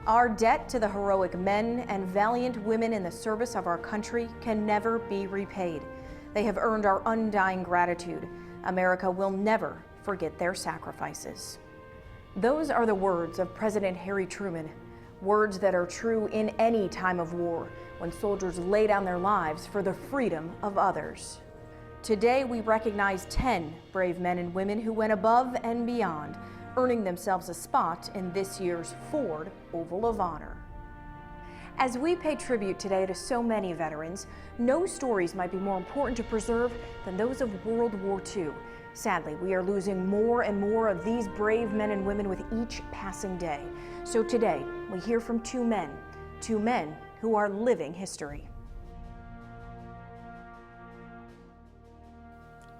Our debt to the heroic men and valiant women in the service of our country can never be repaid. They have earned our undying gratitude. America will never forget their sacrifices. Those are the words of President Harry Truman, words that are true in any time of war, when soldiers lay down their lives for the freedom of others. Today, we recognize 10 brave men and women who went above and beyond, earning themselves a spot in this year's Ford Oval of Honor. As we pay tribute today to so many veterans, no stories might be more important to preserve than those of World War II. Sadly, we are losing more and more of these brave men and women with each passing day. So today, we hear from two men who are living history.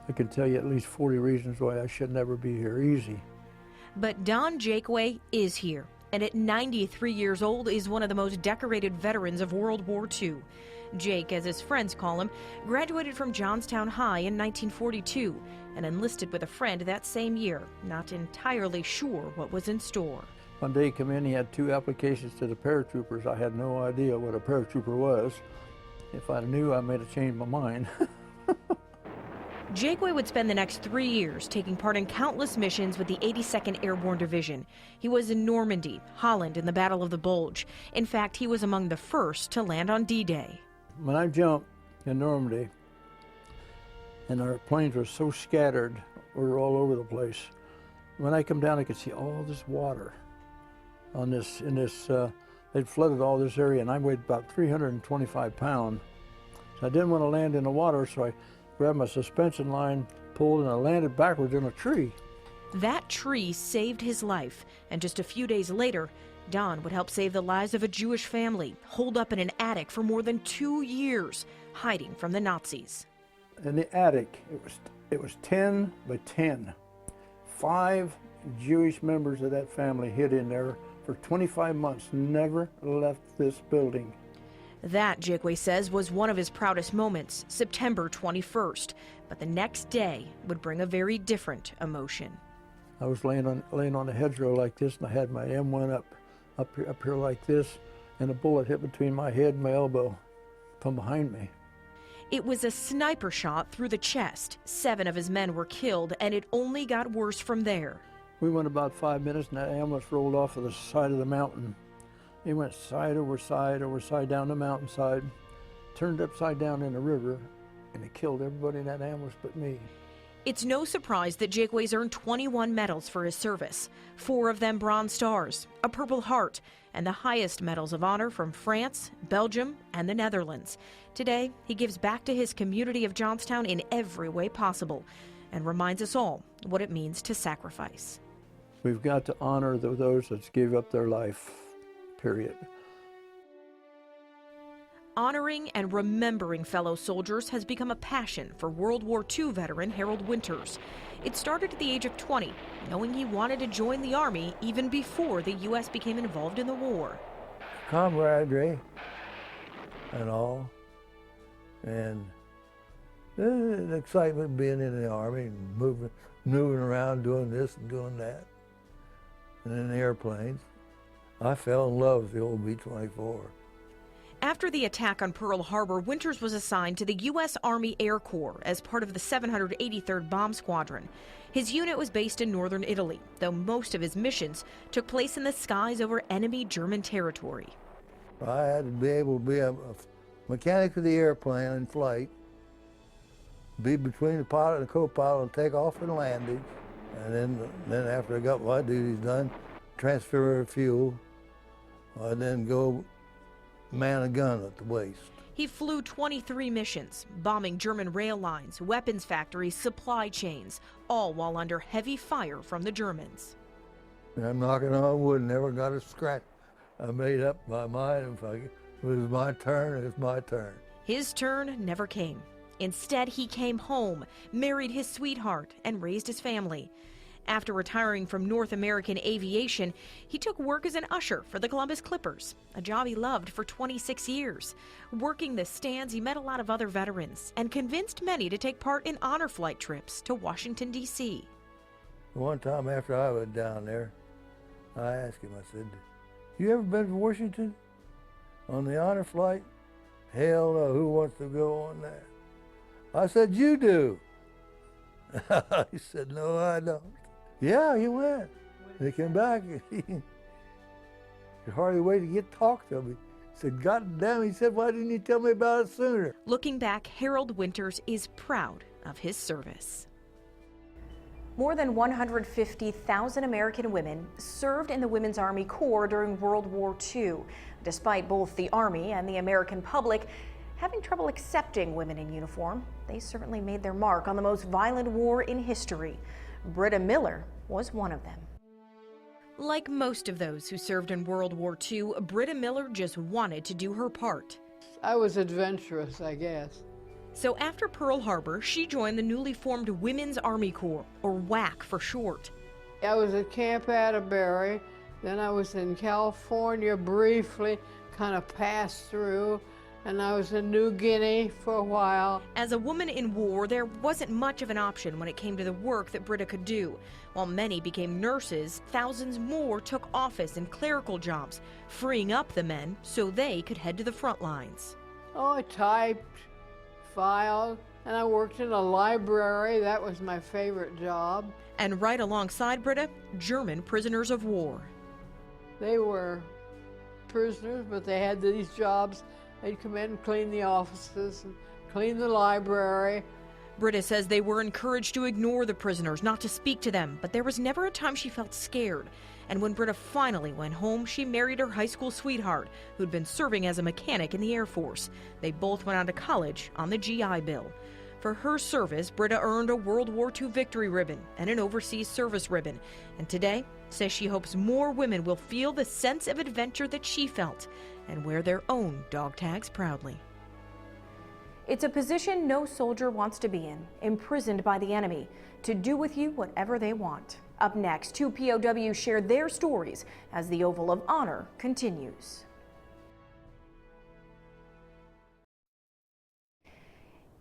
I can tell you at least 40 reasons why I should never be here. Easy. But Don Jakeway is here, and at 93 years old is one of the most decorated veterans of World War II. Jake, as his friends call him, graduated from Johnstown High in 1942 and enlisted with a friend that same year, not entirely sure what was in store. One day he came in, he had 2 applications to the paratroopers. I had no idea what a paratrooper was. If I knew, I might have changed my mind. Jakeway would spend the next 3 years taking part in countless missions with the 82nd Airborne Division. He was in Normandy, Holland in the Battle of the Bulge. In fact, he was among the first to land on D-Day. When I jumped in Normandy, and our planes were so scattered, we were all over the place. When I come down, I could see all this water on they'd flooded all this area, and I weighed about 325 pounds. So I didn't want to land in the water, so I grabbed my suspension line, pulled, and I landed backwards in a tree. That tree saved his life, and just a few days later, Don would help save the lives of a Jewish family, holed up in an attic for more than 2 years, hiding from the Nazis. In the attic, it was 10 by 10. 5 Jewish members of that family hid in there for 25 months, never left this building. That, Jakeway says, was one of his proudest moments, September 21st. But the next day would bring a very different emotion. I was laying on a hedgerow like this, and I had my M1 up here like this, and a bullet hit between my head and my elbow from behind me. It was a sniper shot through the chest. 7 of his men were killed, and it only got worse from there. We went about 5 minutes, and that ambulance rolled off of the side of the mountain. It went side over side down the mountainside, turned upside down in the river, and it killed everybody in that ambulance but me. It's no surprise that Jakeway's earned 21 medals for his service, 4 of them Bronze Stars, a Purple Heart, and the highest medals of honor from France, Belgium, and the Netherlands. Today, he gives back to his community of Johnstown in every way possible and reminds us all what it means to sacrifice. We've got to honor those that gave up their life, period. Honoring and remembering fellow soldiers has become a passion for World War II veteran Harold Winters. It started at the age of 20, knowing he wanted to join the Army even before the U.S. became involved in the war. Camaraderie and all, and the excitement of being in the Army and moving around, doing this and doing that, and in airplanes. I fell in love with the old B-24. After the attack on Pearl Harbor, Winters was assigned to the U.S. Army Air Corps as part of the 783rd Bomb Squadron. His unit was based in northern Italy, though most of his missions took place in the skies over enemy German territory. I had to be able to be a mechanic of the airplane in flight, be between the pilot and the co-pilot and take off and landing, and then after I got my duties done, transfer fuel, and then go man a gun at the waist. He flew 23 missions, bombing German rail lines, weapons factories, supply chains, all while under heavy fire from the Germans. I'm knocking on wood, never got a scratch. I made up my mind, if it was my turn, it was my turn. His turn never came. Instead, he came home, married his sweetheart, and raised his family. After retiring from North American aviation, he took work as an usher for the Columbus Clippers, a job he loved for 26 years. Working the stands, he met a lot of other veterans and convinced many to take part in honor flight trips to Washington, D.C. One time after I was down there, I asked him, I said, You ever been to Washington on the honor flight? Hell no, who wants to go on that? I said, you do. He said, no, I don't. Yeah, he went. He came back. He could hardly wait to get talk to me. He said, God damn, he said, why didn't you tell me about it sooner? Looking back, Harold Winters is proud of his service. More than 150,000 American women served in the Women's Army Corps during World War II. Despite both the Army and the American public having trouble accepting women in uniform, they certainly made their mark on the most violent war in history. Britta Miller was one of them. Like most of those who served in World War II, Britta Miller just wanted to do her part. I was adventurous, I guess. So after Pearl Harbor, she joined the newly formed Women's Army Corps, or WAC for short. I was at Camp Atterbury, then I was in California briefly, kind of passed through, and I was in New Guinea for a while. As a woman in war, there wasn't much of an option when it came to the work that Britta could do. While many became nurses, thousands more took office and clerical jobs, freeing up the men so they could head to the front lines. Oh, I typed, filed, and I worked in a library. That was my favorite job. And right alongside Britta, German prisoners of war. They were prisoners, but they had these jobs. They'd come in and clean the offices and clean the library. Britta says they were encouraged to ignore the prisoners, not to speak to them, but there was never a time she felt scared. And when Britta finally went home, she married her high school sweetheart, who'd been serving as a mechanic in the Air Force. They both went on to college on the GI Bill. For her service, Britta earned a World War II victory ribbon and an overseas service ribbon. And today, says she hopes more women will feel the sense of adventure that she felt and wear their own dog tags proudly. It's a position no soldier wants to be in, imprisoned by the enemy, to do with you whatever they want. Up next, 2 POWs share their stories as the Oval of Honor continues.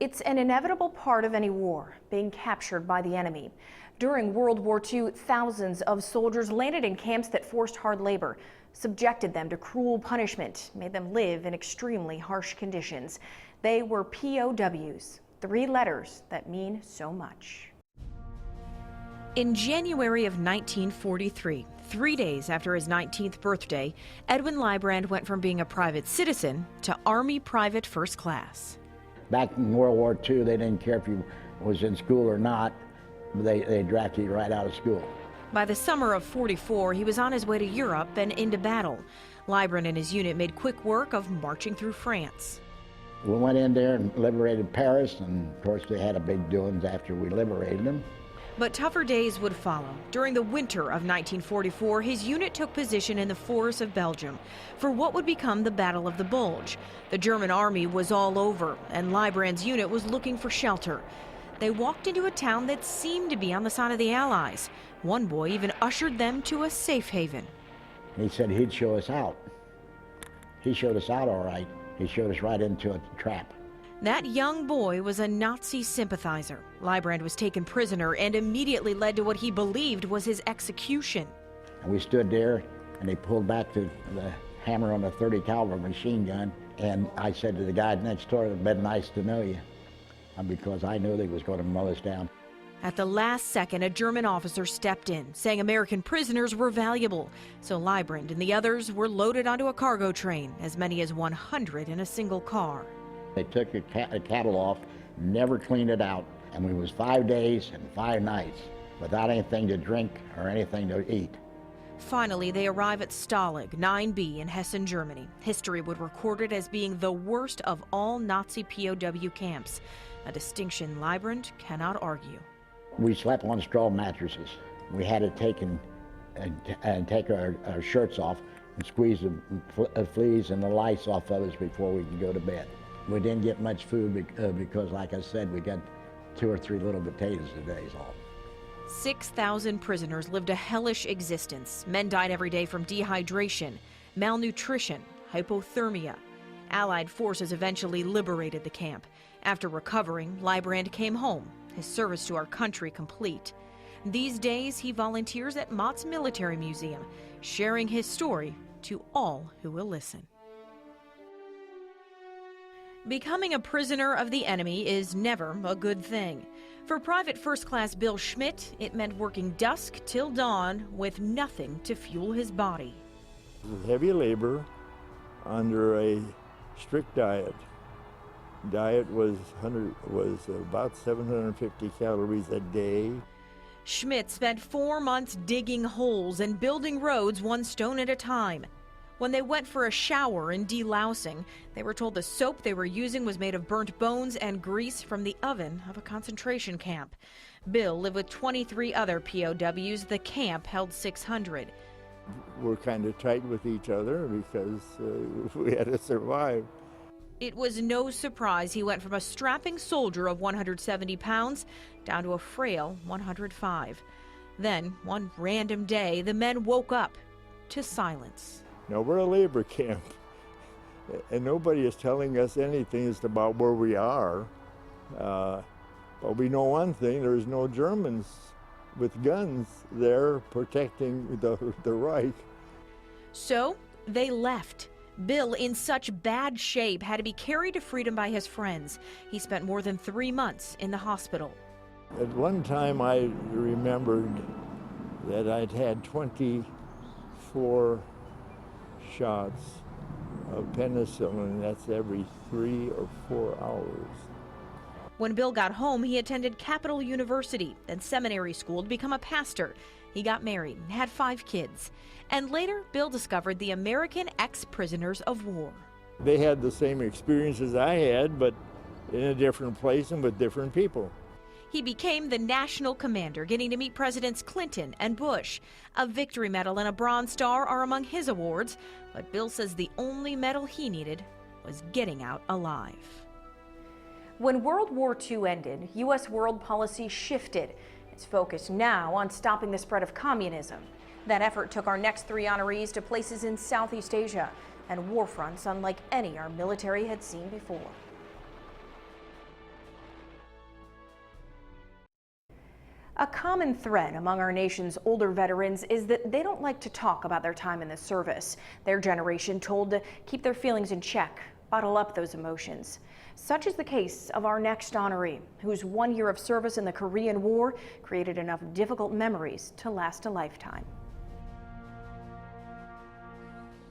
It's an inevitable part of any war, being captured by the enemy. During World War II, thousands of soldiers landed in camps that forced hard labor, subjected them to cruel punishment, made them live in extremely harsh conditions. They were POWs, 3 letters that mean so much. In January of 1943, 3 days after his 19th birthday, Edwin Libran went from being a private citizen to Army Private First Class. Back in World War II, they didn't care if you was in school or not. They drafted you right out of school. By the summer of '44, he was on his way to Europe and into battle. Libran and his unit made quick work of marching through France. We went in there and liberated Paris, and of course they had a big doings after we liberated them. But tougher days would follow. During the winter of 1944, his unit took position in the forests of Belgium for what would become the Battle of the Bulge. The German army was all over, and Libran's unit was looking for shelter. They walked into a town that seemed to be on the side of the Allies. One boy even ushered them to a safe haven. He said he'd show us out. He showed us out all right. He showed us right into a trap. That young boy was a Nazi sympathizer. Libran was taken prisoner and immediately led to what he believed was his execution. And we stood there, and they pulled back the hammer on the .30 caliber machine gun, and I said to the guy next door, "It'd been nice to know you," because I knew they was going to mow us down. At the last second, a German officer stepped in, saying American prisoners were valuable. So Libran and the others were loaded onto a cargo train, as many as 100 in a single car. They took the cattle off, never cleaned it out, and we was 5 days and 5 nights without anything to drink or anything to eat. Finally, they arrive at Stalag 9B in Hessen, Germany. History would record it as being the worst of all Nazi POW camps, a distinction Libran cannot argue. We slept on straw mattresses. We had to take our shirts off and squeeze the fleas and the lice off of us before we could go to bed. We didn't get much food because, like I said, we got 2 or 3 little potatoes a day is all. 6,000 prisoners lived a hellish existence. Men died every day from dehydration, malnutrition, hypothermia. Allied forces eventually liberated the camp. After recovering, Libran came home, his service to our country complete. These days, he volunteers at Mott's Military Museum, sharing his story to all who will listen. Becoming a prisoner of the enemy is never a good thing. For Private First Class Bill Schmidt, it meant working dusk till dawn with nothing to fuel his body. Heavy labor under a strict diet. Diet was about 750 calories a day. Schmidt spent 4 months digging holes and building roads one stone at a time. When they went for a shower and delousing, they were told the soap they were using was made of burnt bones and grease from the oven of a concentration camp. Bill lived with 23 other POWs. The camp held 600. We're kind of tight with each other because we had to survive. It was no surprise he went from a strapping soldier of 170 pounds down to a frail 105. Then, one random day, the men woke up to silence. Now, we're a labor camp, and nobody is telling us anything as about where we are. But we know one thing, there's no Germans with guns there protecting the Reich. So they left. Bill, in such bad shape, had to be carried to freedom by his friends. He spent more than 3 months in the hospital. At one time I remembered that I'd had 24 shots of penicillin. That's every 3 or 4 hours. When Bill got home, he attended Capital University, then seminary school to become a pastor. He got married and had 5 kids. And later, Bill discovered the American Ex-Prisoners of War. They had the same experiences I had, but in a different place and with different people. He became the national commander, getting to meet Presidents Clinton and Bush. A Victory Medal and a Bronze Star are among his awards, but Bill says the only medal he needed was getting out alive. When World War II ended, U.S. world policy shifted. It's focused now on stopping the spread of communism. That effort took our next 3 honorees to places in Southeast Asia and war fronts unlike any our military had seen before. A common thread among our nation's older veterans is that they don't like to talk about their time in the service. Their generation told to keep their feelings in check, bottle up those emotions. Such is the case of our next honoree, whose 1 year of service in the Korean War created enough difficult memories to last a lifetime.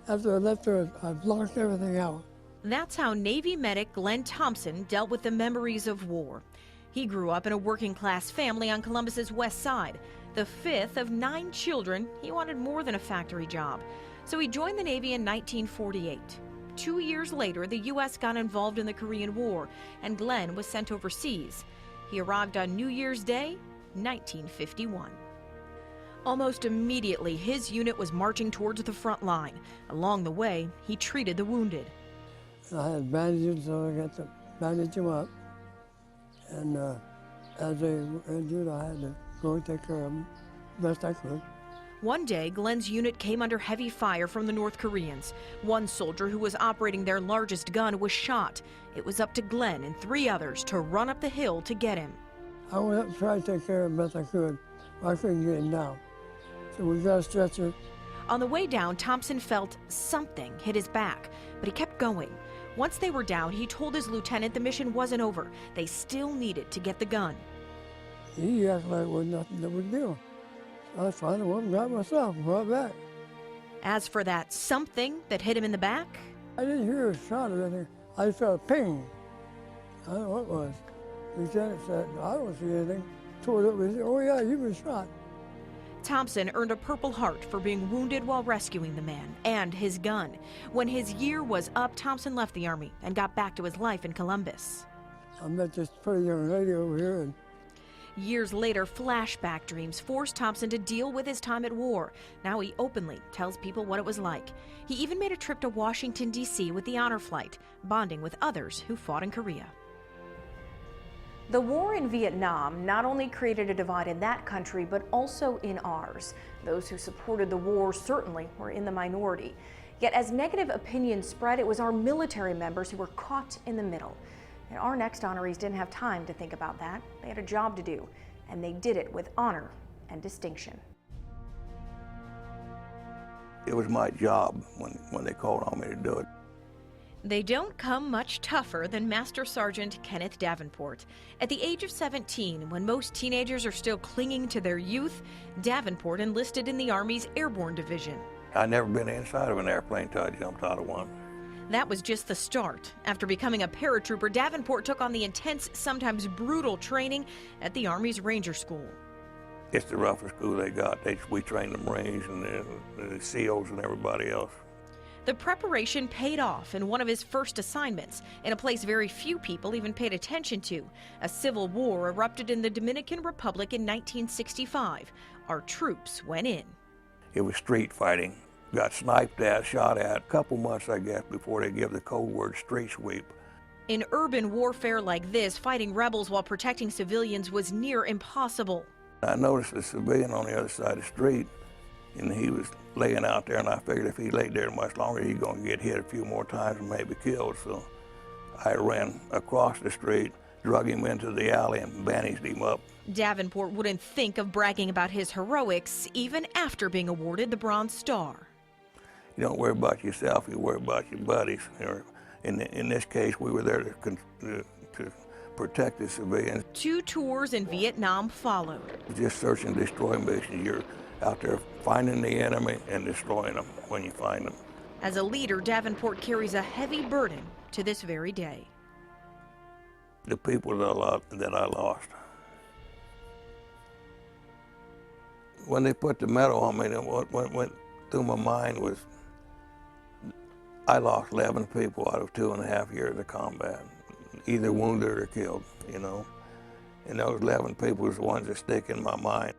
After I left her, I blocked everything out. That's how Navy medic Glenn Thompson dealt with the memories of war. He grew up in a working-class family on Columbus's west side. The 5th of 9 children, he wanted more than a factory job. So he joined the Navy in 1948. 2 years later, the U.S. got involved in the Korean War, and Glenn was sent overseas. He arrived on New Year's Day, 1951. Almost immediately, his unit was marching towards the front line. Along the way, he treated the wounded. I had bandages, so I got to bandage them up. And as they were injured, I had to go and take care of them best I could. One day, Glenn's unit came under heavy fire from the North Koreans. One soldier who was operating their largest gun was shot. It was up to Glenn and 3 others to run up the hill to get him. I went up and tried to take care of him best I could. I couldn't get him down. So we got a stretcher. On the way down, Thompson felt something hit his back, but he kept going. Once they were down, he told his lieutenant the mission wasn't over. They still needed to get the gun. He acted like it was nothing that would do. I finally went and got myself and brought it back. As for that something that hit him in the back, I didn't hear a shot or anything. I just felt a ping. I don't know what it was. The lieutenant said, I don't see anything. Tore it up and said, oh yeah, you've been shot. Thompson earned a Purple Heart for being wounded while rescuing the man and his gun. When his year was up, Thompson left the Army and got back to his life in Columbus. I met this pretty young lady over here, and Years later, flashback dreams forced Thompson to deal with his time at war. Now he openly tells people what it was like. He even made a trip to Washington, D.C. with the honor flight, bonding with others who fought in Korea. The war in Vietnam not only created a divide in that country, but also in ours. Those who supported the war certainly were in the minority. Yet as negative opinions spread, it was our military members who were caught in the middle. And our next honorees didn't have time to think about that. They had a job to do, and they did it with honor and distinction. It was my job when they called on me to do it. They don't come much tougher than Master Sergeant Kenneth Davenport. At the age of 17, when most teenagers are still clinging to their youth, Davenport enlisted in the Army's Airborne Division. I'd never been inside of an airplane until I jumped out of one. That was just the start. After becoming a paratrooper, Davenport took on the intense, sometimes brutal training at the Army's Ranger School. It's the roughest school they got. We trained the Marines and the SEALs and everybody else. The preparation paid off in one of his first assignments, in a place very few people even paid attention to. A civil war erupted in the Dominican Republic in 1965. Our troops went in. It was street fighting. Got sniped at, shot at. A couple months, I guess, before they give the code word street sweep. In urban warfare like this, fighting rebels while protecting civilians was near impossible. I noticed a civilian on the other side of the street, and he was laying out there, and I figured if he laid there much longer, he's going to get hit a few more times and maybe killed. So I ran across the street, drug him into the alley, and bandaged him up. Davenport wouldn't think of bragging about his heroics, even after being awarded the Bronze Star. You don't worry about yourself, you worry about your buddies. In this case, we were there to protect the civilians. 2 tours in Vietnam followed. Just search and destroy missions. You're out there finding the enemy and destroying them when you find them. As a leader, Davenport carries a heavy burden to this very day. The people that I lost. When they put the medal on me, what went through my mind was I lost 11 people out of 2.5 years of combat, either wounded or killed, you know. And those 11 people are the ones that stick in my mind.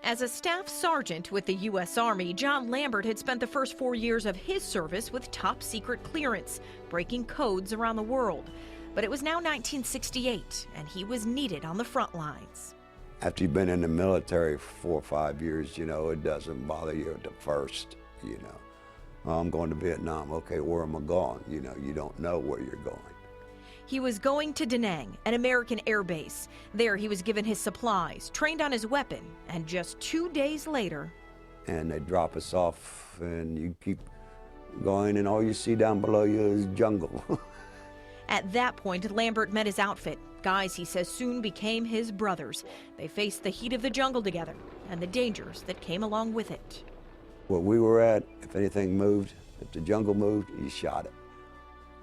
As a staff sergeant with the U.S. Army, John Lambert had spent the first 4 years of his service with top secret clearance, breaking codes around the world. But it was now 1968, and he was needed on the front lines. After you've been in the military for 4 or 5 years, you know, it doesn't bother you at the first, you know. Oh, I'm going to Vietnam. Okay, where am I going? You know, you don't know where you're going. He was going to Da Nang, an American air base. There he was given his supplies, trained on his weapon, and just 2 days later... And they drop us off, and you keep going, and all you see down below you is jungle. At that point, Lambert met his outfit. Guys, he says, soon became his brothers. They faced the heat of the jungle together and the dangers that came along with it. Where we were at, if anything moved, if the jungle moved, you shot it.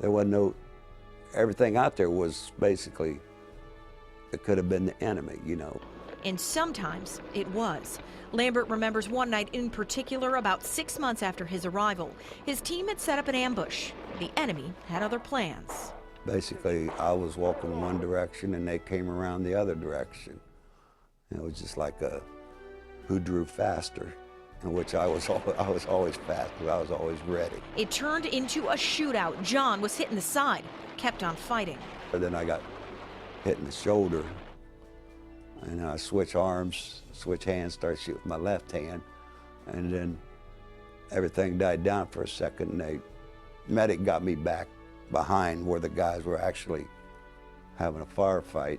There wasn't no... Everything out there was basically, it could have been the enemy, you know. And sometimes it was. Lambert remembers one night in particular, about 6 months after his arrival. His team had set up an ambush. The enemy had other plans. Basically, I was walking one direction and they came around the other direction. It was just like who drew faster, in which I was always fast, because I was always ready. It turned into a shootout. John was hit in the side, kept on fighting. But then I got hit in the shoulder, and I switch arms, switch hands, start shooting my left hand, and then everything died down for a second, and the medic got me back behind where the guys were actually having a firefight.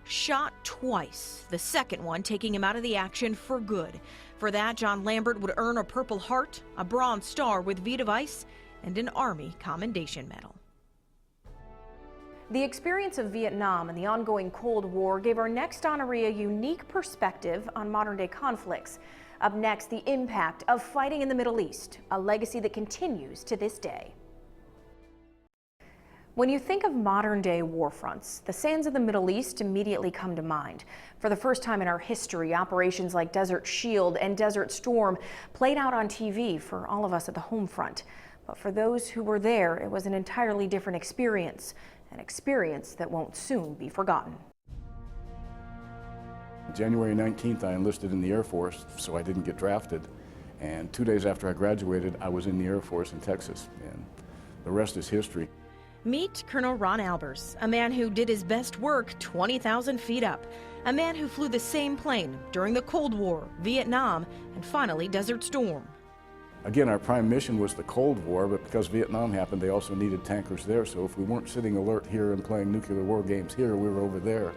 Shot twice, the second one taking him out of the action for good. For that, John Lambert would earn a Purple Heart, a Bronze Star with V device, and an Army Commendation Medal. The experience of Vietnam and the ongoing Cold War gave our next honoree a unique perspective on modern-day conflicts. Up next, the impact of fighting in the Middle East, a legacy that continues to this day. When you think of modern-day war fronts, the sands of the Middle East immediately come to mind. For the first time in our history, operations like Desert Shield and Desert Storm played out on TV for all of us at the home front. But for those who were there, it was an entirely different experience, an experience that won't soon be forgotten. January 19th, I enlisted in the Air Force, so I didn't get drafted. And 2 days after I graduated, I was in the Air Force in Texas, and the rest is history. Meet Colonel Ron Albers, a man who did his best work 20,000 feet up, a man who flew the same plane during the Cold War, Vietnam, and finally Desert Storm. Again, our prime mission was the Cold War, but because Vietnam happened, they also needed tankers there, so if we weren't sitting alert here and playing nuclear war games here, we were over there.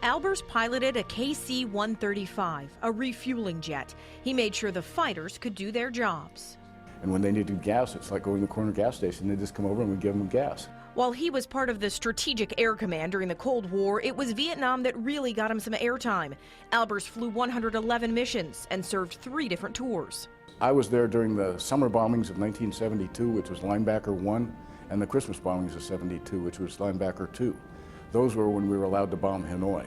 Albers piloted a KC-135, a refueling jet. He made sure the fighters could do their jobs. And when they needed gas, it's like going to the corner gas station. They just come over and we give them gas. While he was part of the Strategic Air Command during the Cold War, it was Vietnam that really got him some airtime. Albers flew 111 missions and served 3 different tours. I was there during the summer bombings of 1972, which was Linebacker 1, and the Christmas bombings of 72, which was Linebacker 2. Those were when we were allowed to bomb Hanoi.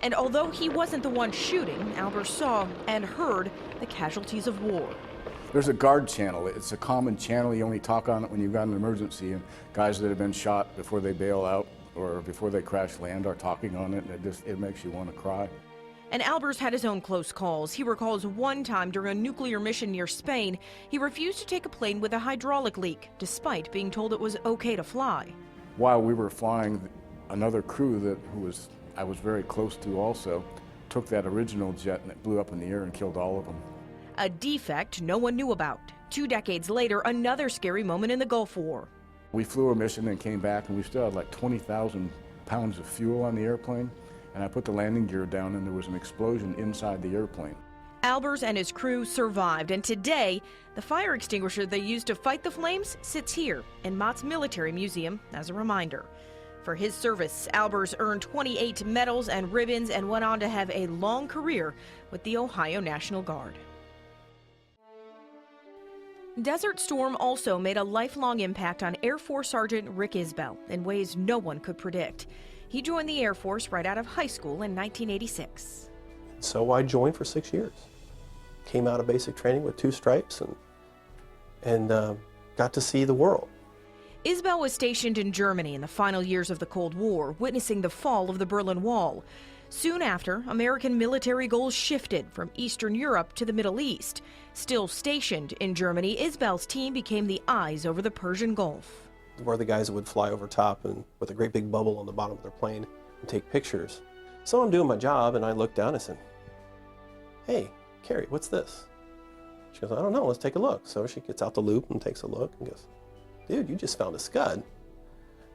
And although he wasn't the one shooting, Albers saw and heard the casualties of war. There's a guard channel. It's a common channel. You only talk on it when you've got an emergency, and guys that have been shot before they bail out or before they crash land are talking on it, and it makes you want to cry. And Albers had his own close calls. He recalls one time during a nuclear mission near Spain, he refused to take a plane with a hydraulic leak, despite being told it was okay to fly. While we were flying, another crew I was very close to also took that original jet and it blew up in the air and killed all of them. A defect no one knew about. 2 decades later, another scary moment in the Gulf War. We flew a mission and came back, and we still had like 20,000 pounds of fuel on the airplane. And I put the landing gear down, and there was an explosion inside the airplane. Albers and his crew survived, and today, the fire extinguisher they used to fight the flames sits here in Mott's Military Museum as a reminder. For his service, Albers earned 28 medals and ribbons and went on to have a long career with the Ohio National Guard. Desert Storm also made a lifelong impact on Air Force Sergeant Rick Isbell in ways no one could predict. He joined the Air Force right out of high school in 1986. So I joined for 6 years. Came out of basic training with 2 stripes and got to see the world. Isbell was stationed in Germany in the final years of the Cold War, witnessing the fall of the Berlin Wall. Soon after, American military goals shifted from Eastern Europe to the Middle East. Still stationed in Germany, Isbell's team became the eyes over the Persian Gulf. We're the guys that would fly over top and with a great big bubble on the bottom of their plane and take pictures. So I'm doing my job and I looked down and said, "Hey, Carrie, what's this?" She goes, "I don't know, let's take a look." So she gets out the loop and takes a look and goes, "Dude, you just found a Scud."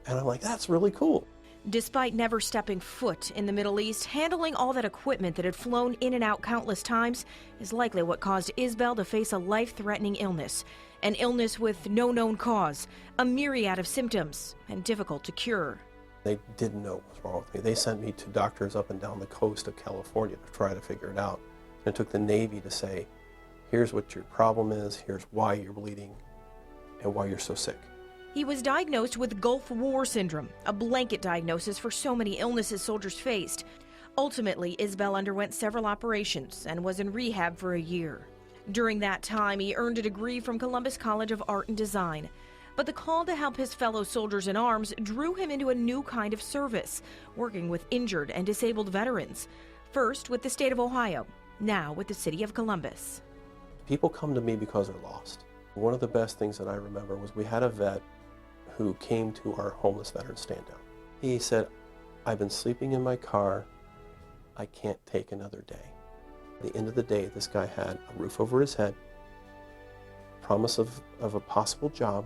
And I'm like, "That's really cool." Despite never stepping foot in the Middle East, handling all that equipment that had flown in and out countless times is likely what caused Isbell to face a life-threatening illness. An illness with no known cause, a myriad of symptoms, and difficult to cure. They didn't know what was wrong with me. They sent me to doctors up and down the coast of California to try to figure it out. And it took the Navy to say, here's what your problem is, here's why you're bleeding, and why you're so sick. He was diagnosed with Gulf War Syndrome, a blanket diagnosis for so many illnesses soldiers faced. Ultimately, Isbell underwent several operations and was in rehab for a year. During that time, he earned a degree from Columbus College of Art and Design. But the call to help his fellow soldiers in arms drew him into a new kind of service, working with injured and disabled veterans. First with the state of Ohio, now with the city of Columbus. People come to me because they're lost. One of the best things that I remember was we had a vet who came to our homeless veteran stand down. He said, "I've been sleeping in my car. I can't take another day." At the end of the day, this guy had a roof over his head, promise of a possible job,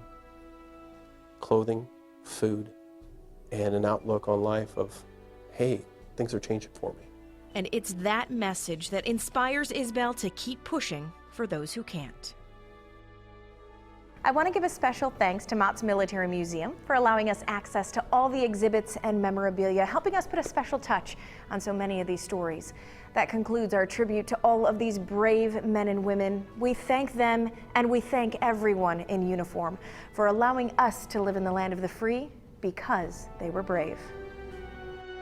clothing, food, and an outlook on life of, hey, things are changing for me. And it's that message that inspires Isbell to keep pushing for those who can't. I want to give a special thanks to Mott's Military Museum for allowing us access to all the exhibits and memorabilia, helping us put a special touch on so many of these stories. That concludes our tribute to all of these brave men and women. We thank them and we thank everyone in uniform for allowing us to live in the land of the free because they were brave.